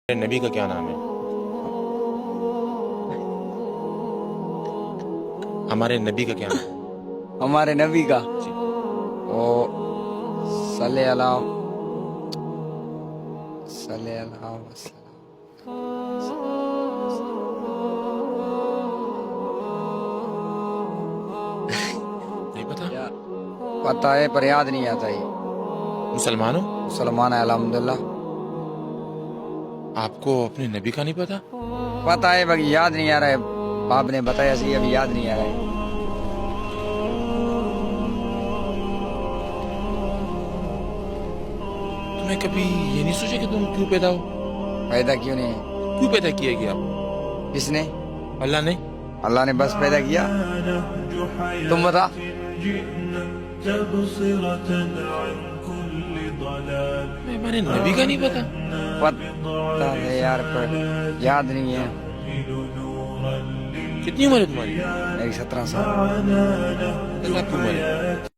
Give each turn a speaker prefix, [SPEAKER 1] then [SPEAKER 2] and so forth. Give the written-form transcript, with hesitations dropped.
[SPEAKER 1] नबी का क्या नाम है? हमारे नबी का क्या नाम है?
[SPEAKER 2] हमारे नबी का
[SPEAKER 1] जी।
[SPEAKER 2] ओ सल्ले अला सल्ले अला वसल्लम।
[SPEAKER 1] नहीं पता?
[SPEAKER 2] या पता है पर याद नहीं आता ये।
[SPEAKER 1] मुसलमान हो?
[SPEAKER 2] मुसलमान है अल्हम्दुलिल्लाह।
[SPEAKER 1] आपको अपने नबी का नहीं पता?
[SPEAKER 2] पता है बाकी याद नहीं आ रहा है। बाप ने बताया सही अभी याद नहीं आ रहा है।
[SPEAKER 1] तुम्हें कभी ये नहीं सोचा कि तुम क्यों पैदा हो?
[SPEAKER 2] पैदा क्यों नहीं?
[SPEAKER 1] क्यों पैदा किया गया आप?
[SPEAKER 2] किसने?
[SPEAKER 1] अल्लाह ने।
[SPEAKER 2] अल्लाह ने बस पैदा किया। तुम बता।
[SPEAKER 1] मैं हमारे नबी का नहीं पता?
[SPEAKER 2] पता है यार पर याद नहीं है।
[SPEAKER 1] कितनी उम्र है तुम्हारी?
[SPEAKER 2] मेरी 17 साल।
[SPEAKER 1] आपकी उम्र है?